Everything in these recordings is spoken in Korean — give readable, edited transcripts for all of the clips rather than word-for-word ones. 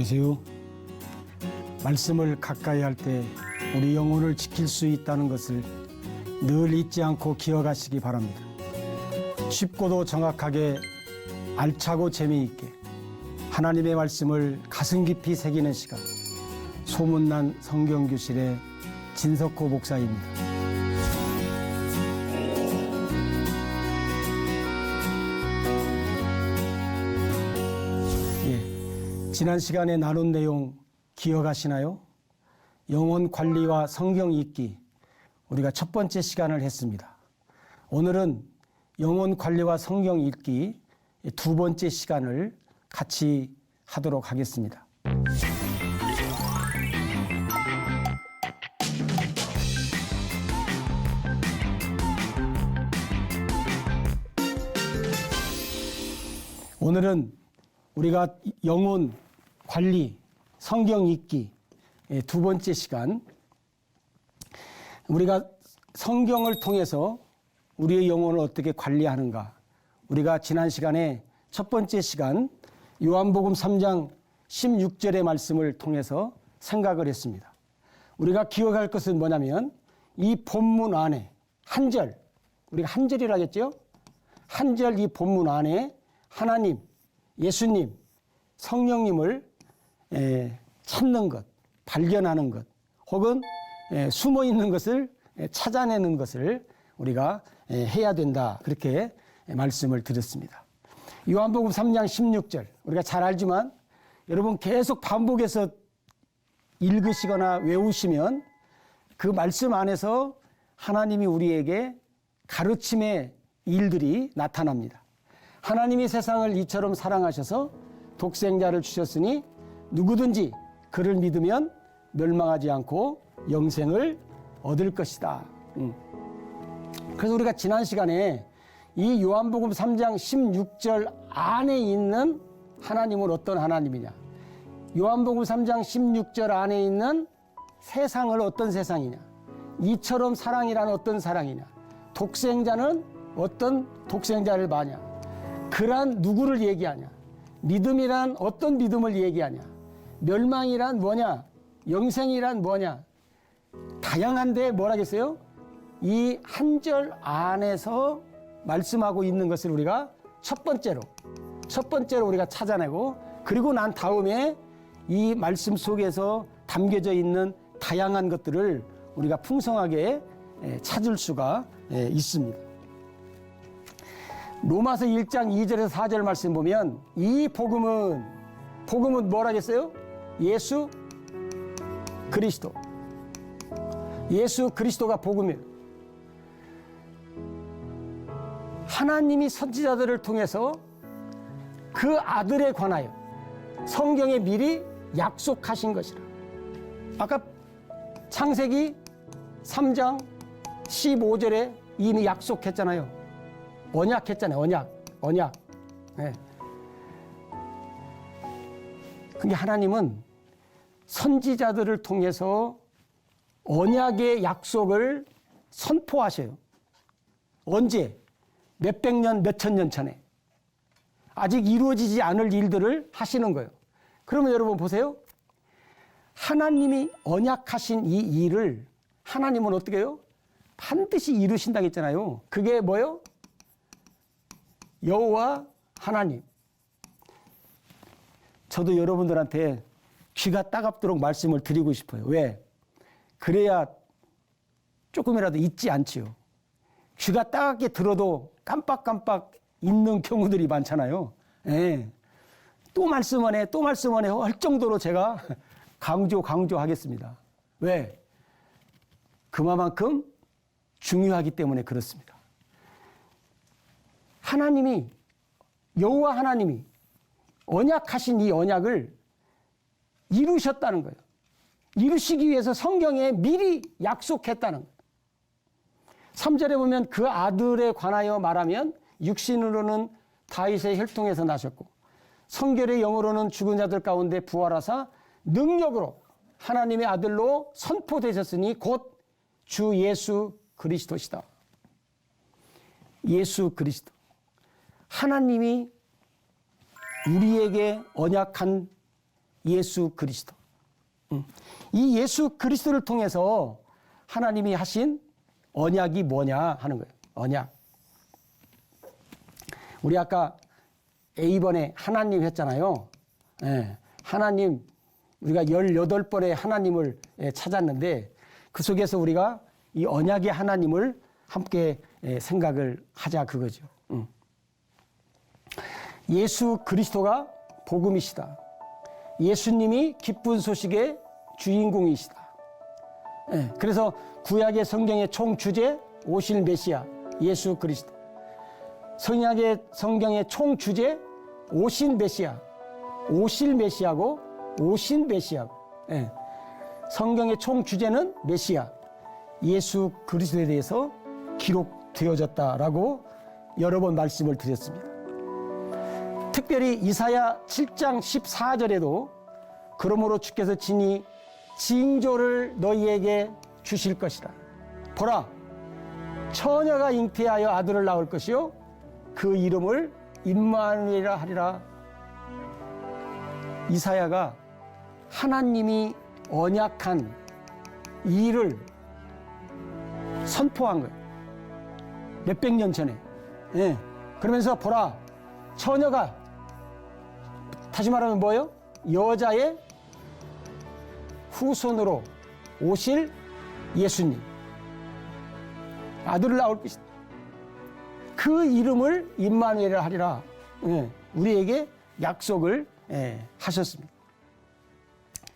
안녕하세요. 말씀을 가까이 할 때 우리 영혼을 지킬 수 있다는 것을 늘 잊지 않고 기억하시기 바랍니다. 쉽고도 정확하게 알차고 재미있게 하나님의 말씀을 가슴 깊이 새기는 시간, 소문난 성경교실의 진석호 목사입니다. 지난 시간에 나눈 내용 기억하시나요? 영혼 관리와 성경 읽기, 우리가 첫 번째 시간을 했습니다. 오늘은 영혼 관리와 성경 읽기 두 번째 시간을 같이 하도록 하겠습니다. 오늘은 우리가 영혼 관리, 성경 읽기 두 번째 시간, 우리가 성경을 통해서 우리의 영혼을 어떻게 관리하는가, 우리가 지난 시간에 첫 번째 시간 요한복음 3장 16절의 말씀을 통해서 생각을 했습니다. 우리가 기억할 것은 뭐냐면 이 본문 안에 한 절, 우리가 한 절이라 했죠? 한 절 이 본문 안에 하나님, 예수님, 성령님을 찾는 것, 발견하는 것, 혹은 숨어 있는 것을 찾아내는 것을 우리가 해야 된다, 그렇게 말씀을 드렸습니다. 요한복음 3장 16절, 우리가 잘 알지만 여러분 계속 반복해서 읽으시거나 외우시면 그 말씀 안에서 하나님이 우리에게 가르침의 일들이 나타납니다. 하나님이 세상을 이처럼 사랑하셔서 독생자를 주셨으니 누구든지 그를 믿으면 멸망하지 않고 영생을 얻을 것이다. 그래서 우리가 지난 시간에 이 요한복음 3장 16절 안에 있는 하나님은 어떤 하나님이냐, 요한복음 3장 16절 안에 있는 세상을 어떤 세상이냐, 이처럼 사랑이란 어떤 사랑이냐, 독생자는 어떤 독생자를 봐냐, 그란 누구를 얘기하냐, 믿음이란 어떤 믿음을 얘기하냐, 멸망이란 뭐냐, 영생이란 뭐냐, 다양한데 뭐라겠어요? 이 한 절 안에서 말씀하고 있는 것을 우리가 첫 번째로 우리가 찾아내고, 그리고 난 다음에 이 말씀 속에서 담겨져 있는 다양한 것들을 우리가 풍성하게 찾을 수가 있습니다. 로마서 1장 2절에서 4절 말씀 보면 이 복음은 뭐라겠어요? 예수 그리스도. 예수 그리스도가 복음이에요. 하나님이 선지자들을 통해서 그 아들에 관하여 성경에 미리 약속하신 것이라. 아까 창세기 3장 15절에 이미 약속했잖아요. 언약했잖아요. 언약. 네. 근데 하나님은 선지자들을 통해서 언약의 약속을 선포하셔요. 언제? 몇백 년, 몇천 년 전에. 아직 이루어지지 않을 일들을 하시는 거예요. 그러면 여러분 보세요. 하나님이 언약하신 이 일을 하나님은 어떻게 해요? 반드시 이루신다고 했잖아요. 그게 뭐예요? 여호와 하나님. 저도 여러분들한테 귀가 따갑도록 말씀을 드리고 싶어요. 왜? 그래야 조금이라도 잊지 않지요. 귀가 따갑게 들어도 깜빡깜빡 잊는 경우들이 많잖아요. 예. 또 말씀하네 할 정도로 제가 강조하겠습니다. 왜? 그만큼 중요하기 때문에 그렇습니다. 하나님이, 여호와 하나님이 언약하신 이 언약을 이루셨다는 거예요. 이루시기 위해서 성경에 미리 약속했다는 거예요. 3절에 보면 그 아들에 관하여 말하면 육신으로는 다윗의 혈통에서 나셨고 성결의 영으로는 죽은 자들 가운데 부활하사 능력으로 하나님의 아들로 선포되셨으니 곧 주 예수 그리스도시다. 예수 그리스도. 하나님이 우리에게 언약한 예수 그리스도. 이 예수 그리스도를 통해서 하나님이 하신 언약이 뭐냐 하는 거예요. 언약. 우리 아까 A번에 하나님 했잖아요. 예, 하나님, 우리가 18번의 하나님을 찾았는데 그 속에서 우리가 이 언약의 하나님을 함께 생각을 하자 그거죠. 예수 그리스도가 복음이시다. 예수님이 기쁜 소식의 주인공이시다. 예, 그래서 구약의 성경의 총 주제 오실 메시아 예수 그리스도. 성약의 성경의 총 주제 오신 메시아, 오실 메시아고 오신 메시아고. 예, 성경의 총 주제는 메시아 예수 그리스도에 대해서 기록되어졌다라고 여러 번 말씀을 드렸습니다. 특별히 이사야 7장 14절에도 그러므로 주께서 친히 징조를 너희에게 주실 것이다. 보라, 처녀가 잉태하여 아들을 낳을 것이요 그 이름을 임마누엘이라 하리라. 이사야가 하나님이 언약한 이 일을 선포한 거예요. 몇백 년 전에. 예. 그러면서 보라, 처녀가, 다시 말하면 뭐예요? 여자의 후손으로 오실 예수님, 아들을 낳을 것이다. 그 이름을 임마누엘이라 하리라. 예. 우리에게 약속을 하셨습니다.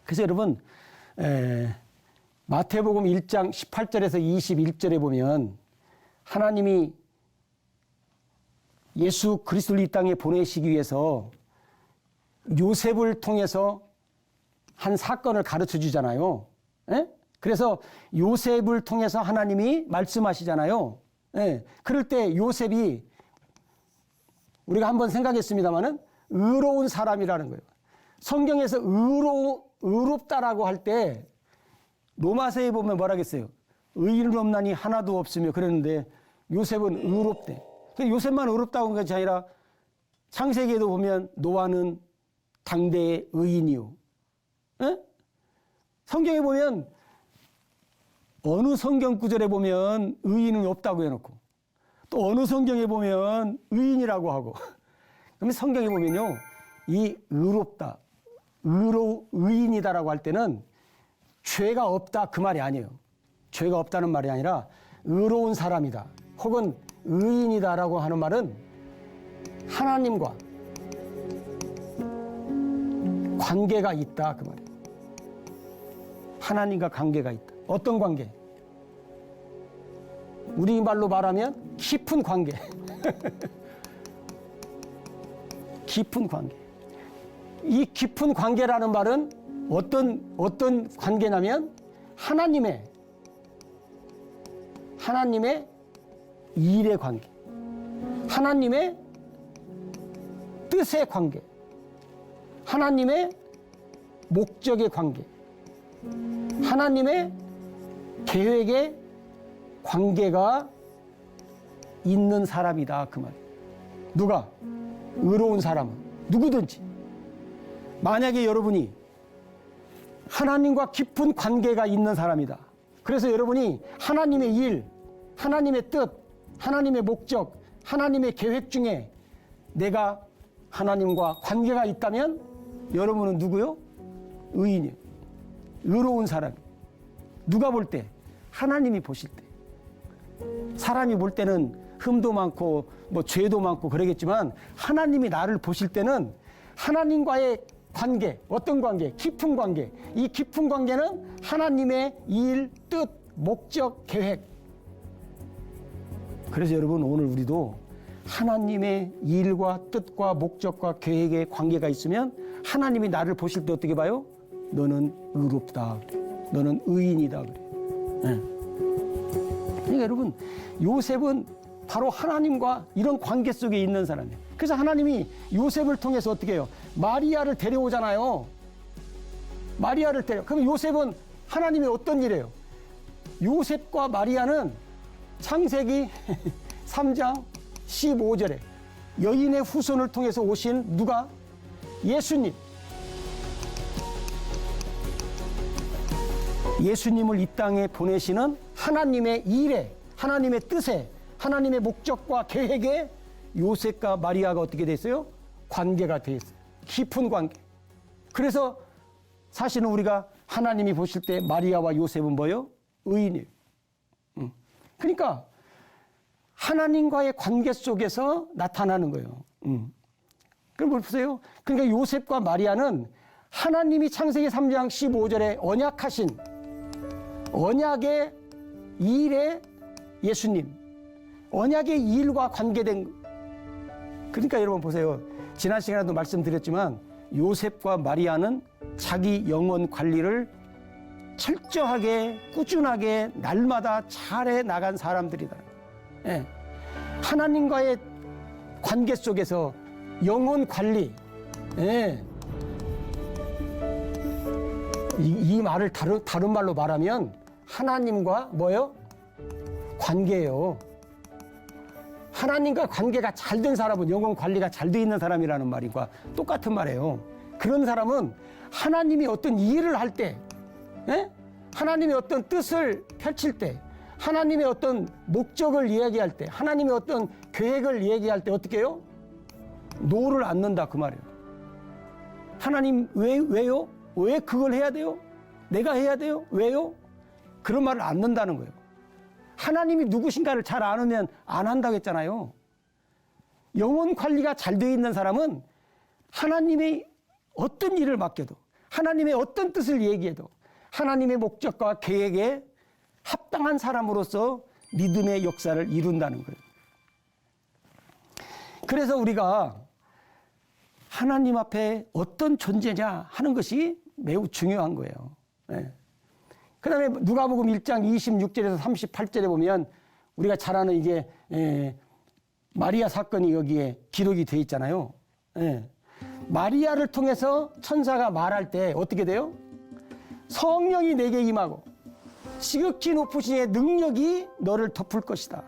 그래서 여러분, 마태복음 1장 18절에서 21절에 보면 하나님이 예수 그리스도를 이 땅에 보내시기 위해서 요셉을 통해서 한 사건을 가르쳐 주잖아요. 예? 그래서 요셉을 통해서 하나님이 말씀하시잖아요. 예. 그럴 때 요셉이 우리가 한번 생각했습니다마는 의로운 사람이라는 거예요. 성경에서 의롭다라고 할 때 로마서에 보면 뭐라 했어요? 의인은 없나니 하나도 없으며 그랬는데 요셉은 의롭대. 요셉만 의롭다고 한 것이 아니라 창세기에도 보면 노아는 당대의 의인이요. 에? 성경에 보면 어느 성경 구절에 보면 의인은 없다고 해놓고 또 어느 성경에 보면 의인이라고 하고 그러면 성경에 보면요 이 의롭다, 의인이다라고 할 때는 죄가 없다 그 말이 아니에요. 죄가 없다는 말이 아니라 의로운 사람이다 혹은 의인이다라고 하는 말은 하나님과 관계가 있다 그 말이에요. 하나님과 관계가 있다. 어떤 관계? 우리말로 말하면 깊은 관계. 깊은 관계. 이 깊은 관계라는 말은 어떤 관계냐면 하나님의 일의 관계, 하나님의 뜻의 관계, 하나님의 목적의 관계, 하나님의 계획의 관계가 있는 사람이다 그 말이에요. 누가? 의로운 사람은 누구든지. 만약에 여러분이 하나님과 깊은 관계가 있는 사람이다. 그래서 여러분이 하나님의 일, 하나님의 뜻, 하나님의 목적, 하나님의 계획 중에 내가 하나님과 관계가 있다면 여러분은 누구요? 의인이에요. 의로운 사람. 누가 볼 때? 하나님이 보실 때. 사람이 볼 때는 흠도 많고 뭐 죄도 많고 그러겠지만 하나님이 나를 보실 때는 하나님과의 관계, 어떤 관계? 깊은 관계. 이 깊은 관계는 하나님의 일, 뜻, 목적, 계획. 그래서 여러분 오늘 우리도 하나님의 일과 뜻과 목적과 계획의 관계가 있으면 하나님이 나를 보실 때 어떻게 봐요? 너는 의롭다. 너는 의인이다. 그래. 네. 그러니까 여러분 요셉은 바로 하나님과 이런 관계 속에 있는 사람이에요. 그래서 하나님이 요셉을 통해서 어떻게 해요? 마리아를 데려오잖아요. 마리아를 그럼 요셉은 하나님의 어떤 일이에요? 요셉과 마리아는 창세기 3장 15절에 여인의 후손을 통해서 오신 누가? 예수님. 예수님을 이 땅에 보내시는 하나님의 일에, 하나님의 뜻에, 하나님의 목적과 계획에 요셉과 마리아가 어떻게 됐어요? 관계가 돼 있어요. 깊은 관계. 그래서 사실은 우리가 하나님이 보실 때 마리아와 요셉은 뭐예요? 의인이에요. 그러니까 하나님과의 관계 속에서 나타나는 거예요. 그럼 보세요. 그러니까 요셉과 마리아는 하나님이 창세기 3장 15절에 언약하신 언약의 일에 예수님, 언약의 일과 관계된. 그러니까 여러분 보세요. 지난 시간에도 말씀드렸지만 요셉과 마리아는 자기 영혼 관리를 철저하게 꾸준하게 날마다 잘해 나간 사람들이다. 예. 하나님과의 관계 속에서 영혼 관리. 예. 이 말을 다른 말로 말하면 하나님과 뭐예요? 관계예요. 하나님과 관계가 잘 된 사람은 영혼 관리가 잘 돼 있는 사람이라는 말과 똑같은 말이에요. 그런 사람은 하나님이 어떤 일을 할 때, 하나님의 어떤 뜻을 펼칠 때, 하나님의 어떤 목적을 이야기할 때, 하나님의 어떤 계획을 이야기할 때 어떻게 해요? 노를 않는다 그 말이에요. 하나님 왜요? 왜 그걸 해야 돼요? 내가 해야 돼요? 왜요? 그런 말을 안 넣는다는 거예요. 하나님이 누구신가를 잘 아면 안 한다고 했잖아요. 영혼 관리가 잘 되어 있는 사람은 하나님의 어떤 일을 맡겨도, 하나님의 어떤 뜻을 얘기해도 하나님의 목적과 계획에 합당한 사람으로서 믿음의 역사를 이룬다는 거예요. 그래서 우리가 하나님 앞에 어떤 존재냐 하는 것이 매우 중요한 거예요. 네. 그 다음에 누가복음 1장 26절에서 38절에 보면 우리가 잘 아는 이게 마리아 사건이 여기에 기록이 되어 있잖아요. 마리아를 통해서 천사가 말할 때 어떻게 돼요? 성령이 내게 임하고 지극히 높으신 이의 능력이 너를 덮을 것이다.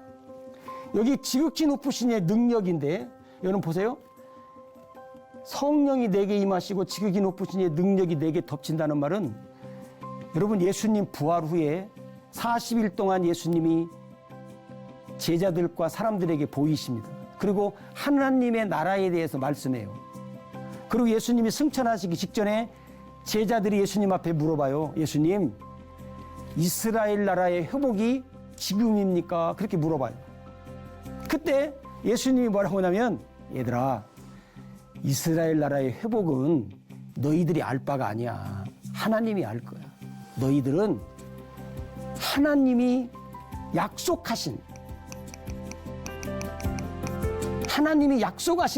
여기 지극히 높으신 이의 능력인데 여러분 보세요. 성령이 내게 임하시고 지극히 높으신 이의 능력이 내게 덮친다는 말은 여러분 예수님 부활 후에 40일 동안 예수님이 제자들과 사람들에게 보이십니다. 그리고 하나님의 나라에 대해서 말씀해요. 그리고 예수님이 승천하시기 직전에 제자들이 예수님 앞에 물어봐요. 예수님, 이스라엘 나라의 회복이 지금입니까? 그렇게 물어봐요. 그때 예수님이 뭐라고 하냐면 얘들아, 이스라엘 나라의 회복은 너희들이 알 바가 아니야. 하나님이 알 거야. 너희들은 하나님이 약속하신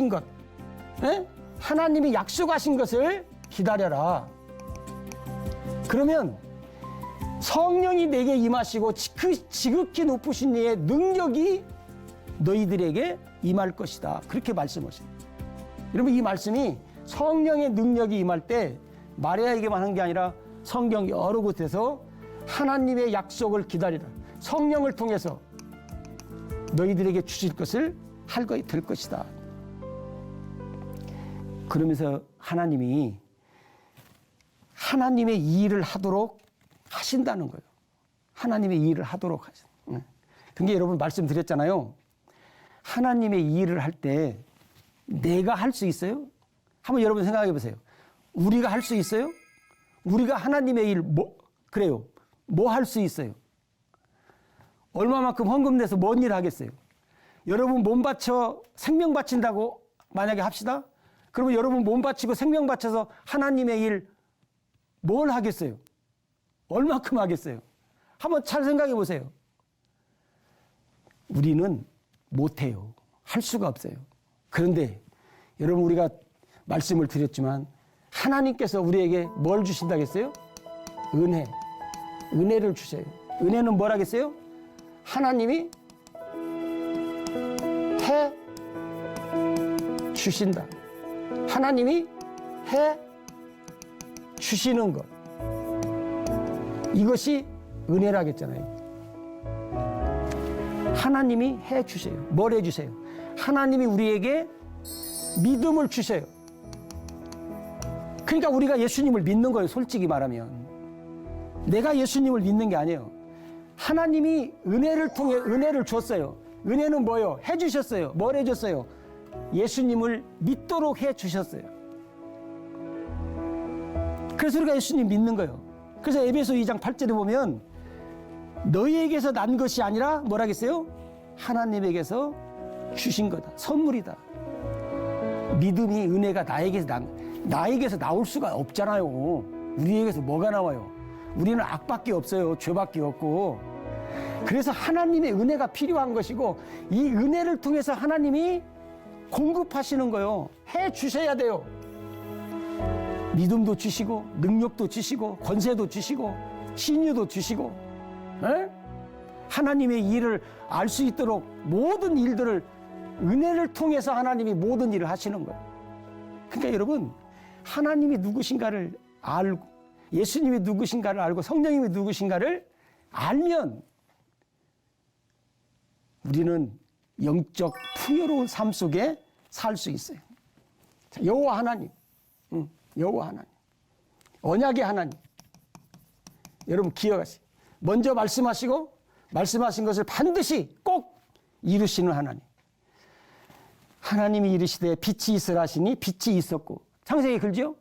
것, 하나님이 약속하신 것을 기다려라. 그러면 성령이 내게 임하시고 지극히 높으신 이의 능력이 너희들에게 임할 것이다. 그렇게 말씀하세요. 여러분 이 말씀이 성령의 능력이 임할 때 마리아에게만 한 게 아니라 성경 여러 곳에서 하나님의 약속을 기다리라. 성령을 통해서 너희들에게 주실 것을 될 것이다. 그러면서 하나님이 하나님의 일을 하도록 하신다는 거예요. 하나님의 일을 하도록 하신다. 그게 여러분 말씀드렸잖아요. 하나님의 일을 할 때 내가 할 수 있어요? 한번 여러분 생각해 보세요. 우리가 할 수 있어요? 우리가 하나님의 일 그래요. 뭐 할 수 있어요? 얼마만큼 헌금 내서 뭔 일 하겠어요? 여러분 몸 바쳐 생명 바친다고 만약에 합시다. 그러면 여러분 몸 바치고 생명 바쳐서 하나님의 일 뭘 하겠어요? 얼마큼 하겠어요? 한번 잘 생각해 보세요. 우리는 못해요. 할 수가 없어요. 그런데 여러분 우리가 말씀을 드렸지만 하나님께서 우리에게 뭘 주신다겠어요? 은혜를 주세요. 은혜는 뭘 하겠어요? 하나님이 해 주신다. 하나님이 해 주시는 것. 이것이 은혜라겠잖아요. 하나님이 해 주세요. 뭘 해 주세요? 하나님이 우리에게 믿음을 주세요. 그러니까 우리가 예수님을 믿는 거예요. 솔직히 말하면. 내가 예수님을 믿는 게 아니에요. 하나님이 은혜를 통해 은혜를 줬어요. 은혜는 뭐예요? 해주셨어요. 뭘 해줬어요? 예수님을 믿도록 해주셨어요. 그래서 우리가 예수님 믿는 거예요. 그래서 에베소 2장 8절에 보면 너희에게서 난 것이 아니라 뭐라겠어요? 하나님에게서 주신 거다. 선물이다. 믿음이 은혜가 나에게서 나올 수가 없잖아요. 우리에게서 뭐가 나와요? 우리는 악밖에 없어요. 죄밖에 없고. 그래서 하나님의 은혜가 필요한 것이고 이 은혜를 통해서 하나님이 공급하시는 거예요. 해 주셔야 돼요. 믿음도 주시고 능력도 주시고 권세도 주시고 신유도 주시고 에? 하나님의 일을 알 수 있도록 모든 일들을 은혜를 통해서 하나님이 모든 일을 하시는 거예요. 그러니까 여러분 하나님이 누구신가를 알고 예수님이 누구신가를 알고 성령님이 누구신가를 알면 우리는 영적 풍요로운 삶 속에 살 수 있어요. 여호와 하나님, 여호와 하나님, 언약의 하나님. 여러분 기억하세요. 먼저 말씀하시고 말씀하신 것을 반드시 꼭 이루시는 하나님. 하나님이 이르시되 빛이 있으라 하시니 빛이 있었고. 창세기 글죠?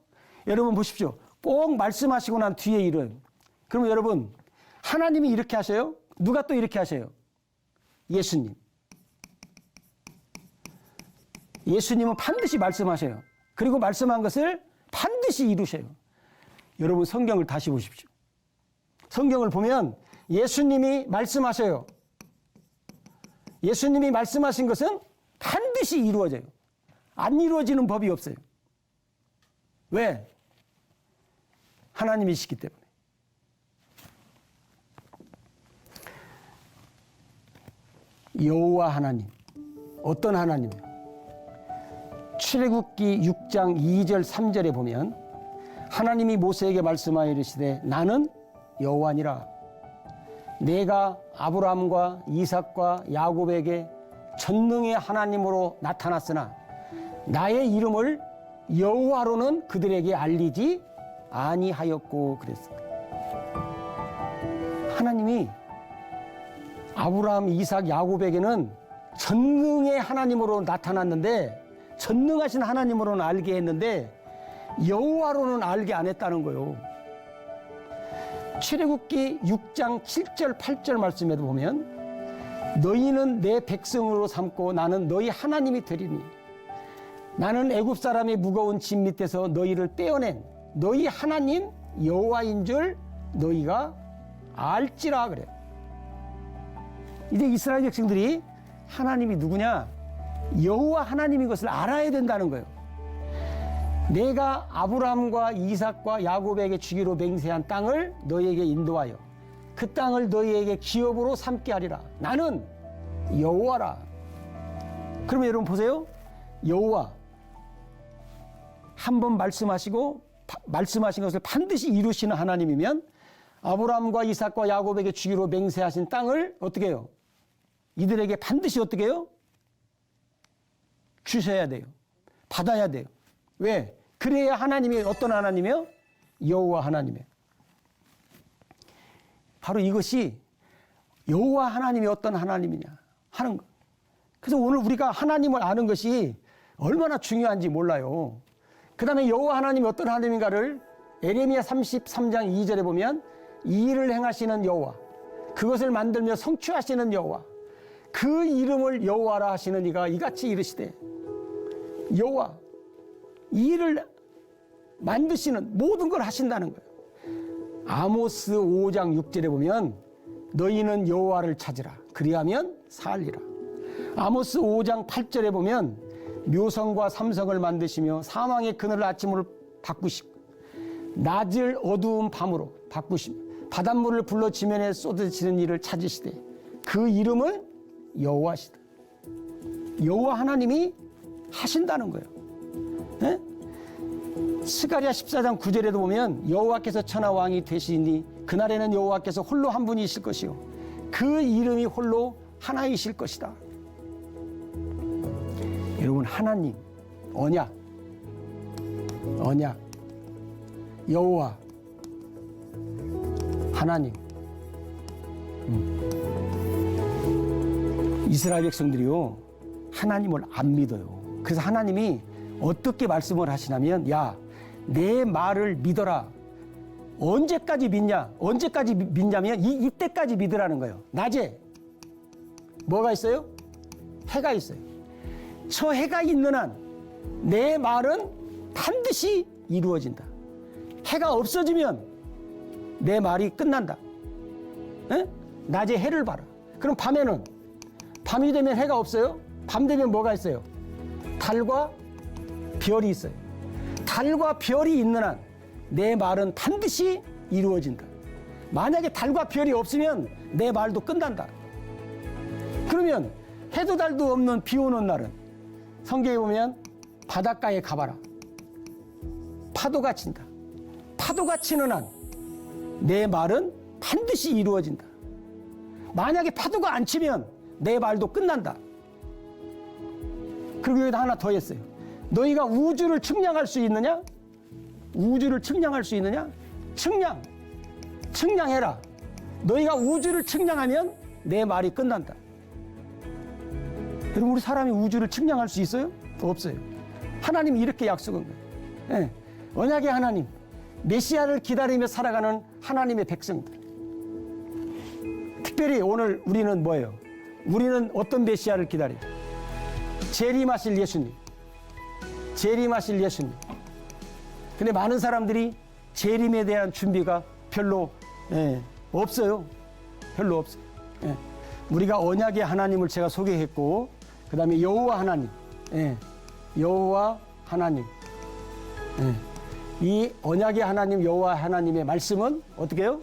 여러분 보십시오. 꼭 말씀하시고 난 뒤에 일은. 그러면 여러분 하나님이 이렇게 하셔요? 누가 또 이렇게 하셔요? 예수님. 예수님은 반드시 말씀하셔요. 그리고 말씀한 것을 반드시 이루셔요. 여러분 성경을 다시 보십시오. 성경을 보면 예수님이 말씀하셔요. 예수님이 말씀하신 것은 반드시 이루어져요. 안 이루어지는 법이 없어요. 왜? 하나님이시기 때문에. 여호와 하나님. 어떤 하나님이요? 출애굽기 6장 2절 3절에 보면 하나님이 모세에게 말씀하여 이르시되 나는 여호와니라. 내가 아브라함과 이삭과 야곱에게 전능의 하나님으로 나타났으나 나의 이름을 여호와로는 그들에게 알리지 아니하였고 그랬습니다. 하나님이 아브라함, 이삭, 야곱에게는 전능의 하나님으로 나타났는데 전능하신 하나님으로는 알게 했는데 여호와로는 알게 안 했다는 거예요. 출애굽기 6장 7절 8절 말씀에도 보면 너희는 내 백성으로 삼고 나는 너희 하나님이 되리니 나는 애굽 사람의 무거운 짐 밑에서 너희를 떼어낸 너희 하나님 여호와인 줄 너희가 알지라 그래요. 이제 이스라엘 백성들이 하나님이 누구냐? 여호와 하나님인 것을 알아야 된다는 거예요. 내가 아브라함과 이삭과 야곱에게 주기로 맹세한 땅을 너희에게 인도하여 그 땅을 너희에게 기업으로 삼게 하리라. 나는 여호와라. 그러면 여러분 보세요. 여호와 한 번 말씀하시고 말씀하신 것을 반드시 이루시는 하나님이면 아브라함과 이삭과 야곱에게 주기로 맹세하신 땅을 어떻게 해요? 이들에게 반드시 어떻게 해요? 주셔야 돼요. 받아야 돼요. 왜? 그래야 하나님이 어떤 하나님이요? 여호와 하나님이에요. 바로 이것이 여호와 하나님이 어떤 하나님이냐 하는 거. 그래서 오늘 우리가 하나님을 아는 것이 얼마나 중요한지 몰라요. 그 다음에 여호와 하나님이 어떤 하나님인가를 에레미야 33장 2절에 보면 이 일을 행하시는 여호와, 그것을 만들며 성취하시는 여호와, 그 이름을 여호와라 하시는 이가 이같이 이르시되. 여호와, 이 일을 만드시는 모든 걸 하신다는 거예요. 아모스 5장 6절에 보면 너희는 여호와를 찾으라 그리하면 살리라. 아모스 5장 8절에 보면 묘성과 삼성을 만드시며 사망의 그늘을 아침으로 바꾸시고 낮을 어두운 밤으로 바꾸시며 바닷물을 불러 지면에 쏟아지는 일을 찾으시되 그 이름은 여호와시다. 여호와 하나님이 하신다는 거예요. 네? 스가랴 14장 9절에도 보면 여호와께서 천하 왕이 되시니 그날에는 여호와께서 홀로 한 분이실 것이요 그 이름이 홀로 하나이실 것이다. 여러분 하나님, 언약, 여호와 하나님. 이스라엘 백성들이요, 하나님을 안 믿어요. 그래서 하나님이 어떻게 말씀을 하시냐면, 야, 내 말을 믿어라. 언제까지 믿냐? 언제까지 믿냐면 이때까지 믿으라는 거예요. 낮에 뭐가 있어요? 해가 있어요. 저 해가 있는 한 내 말은 반드시 이루어진다. 해가 없어지면 내 말이 끝난다. 에? 낮에 해를 봐라. 그럼 밤에는? 밤이 되면 해가 없어요? 밤 되면 뭐가 있어요? 달과 별이 있어요. 달과 별이 있는 한 내 말은 반드시 이루어진다. 만약에 달과 별이 없으면 내 말도 끝난다. 그러면 해도 달도 없는 비 오는 날은 성경에 보면 바닷가에 가봐라. 파도가 친다. 파도가 치는 한 내 말은 반드시 이루어진다. 만약에 파도가 안 치면 내 말도 끝난다. 그리고 여기다 하나 더 했어요. 너희가 우주를 측량할 수 있느냐? 우주를 측량할 수 있느냐? 측량해라. 너희가 우주를 측량하면 내 말이 끝난다. 여러분, 우리 사람이 우주를 측량할 수 있어요? 없어요. 하나님이 이렇게 약속한 거예요. 네. 언약의 하나님, 메시아를 기다리며 살아가는 하나님의 백성들. 특별히 오늘 우리는 뭐예요? 우리는 어떤 메시아를 기다려요? 재림하실 예수님. 재림하실 예수님. 근데 많은 사람들이 재림에 대한 준비가 별로 없어요. 별로 없어요. 우리가 언약의 하나님을 제가 소개했고, 그 다음에 여호와 하나님. 여호와 하나님. 이 언약의 하나님, 여호와 하나님의 말씀은 어떻게 해요?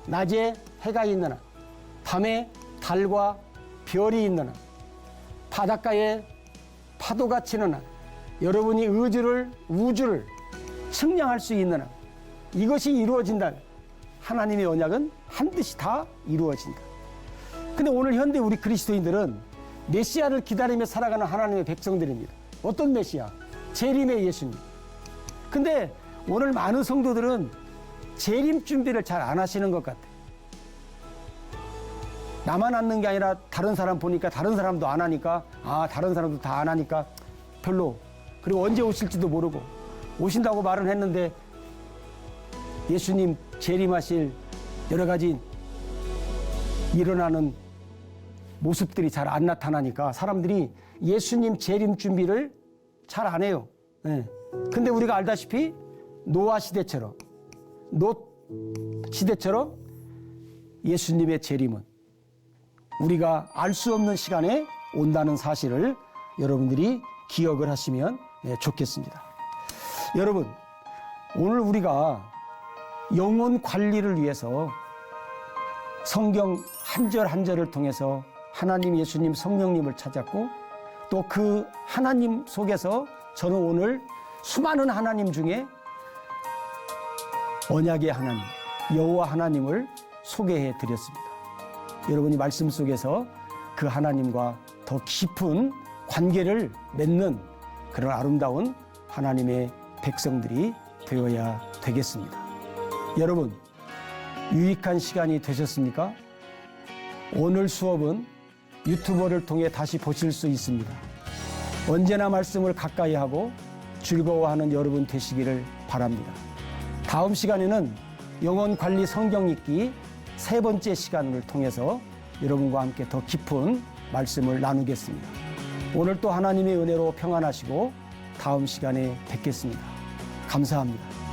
낮에 해가 있는 한, 밤에 달과 별이 있는 한, 바닷가에 파도가 치는 한, 여러분이 우주를 측량할 수 있는 한, 이것이 이루어진다면 하나님의 언약은 반드시 다 이루어진다. 근데 오늘 현대 우리 그리스도인들은 메시아를 기다리며 살아가는 하나님의 백성들입니다. 어떤 메시아? 재림의 예수님. 근데 오늘 많은 성도들은 재림 준비를 잘 안 하시는 것 같아요. 나만 않는 게 아니라 다른 사람 보니까 다른 사람도 안 하니까, 다른 사람도 다 안 하니까 별로. 그리고 언제 오실지도 모르고, 오신다고 말은 했는데 예수님 재림하실 여러 가지 일어나는 모습들이 잘 안 나타나니까 사람들이 예수님 재림 준비를 잘 안 해요. 근데 우리가 알다시피 노아 시대처럼 예수님의 재림은 우리가 알 수 없는 시간에 온다는 사실을 여러분들이 기억을 하시면 좋겠습니다. 여러분, 오늘 우리가 영혼 관리를 위해서 성경 한 절 한 절을 통해서 하나님, 예수님, 성령님을 찾았고, 또 그 하나님 속에서 저는 오늘 수많은 하나님 중에 언약의 하나님, 여호와 하나님을 소개해 드렸습니다. 여러분이 말씀 속에서 그 하나님과 더 깊은 관계를 맺는 그런 아름다운 하나님의 백성들이 되어야 되겠습니다. 여러분, 유익한 시간이 되셨습니까? 오늘 수업은 유튜버를 통해 다시 보실 수 있습니다. 언제나 말씀을 가까이 하고 즐거워하는 여러분 되시기를 바랍니다. 다음 시간에는 영혼 관리 성경 읽기 세 번째 시간을 통해서 여러분과 함께 더 깊은 말씀을 나누겠습니다. 오늘 또 하나님의 은혜로 평안하시고 다음 시간에 뵙겠습니다. 감사합니다.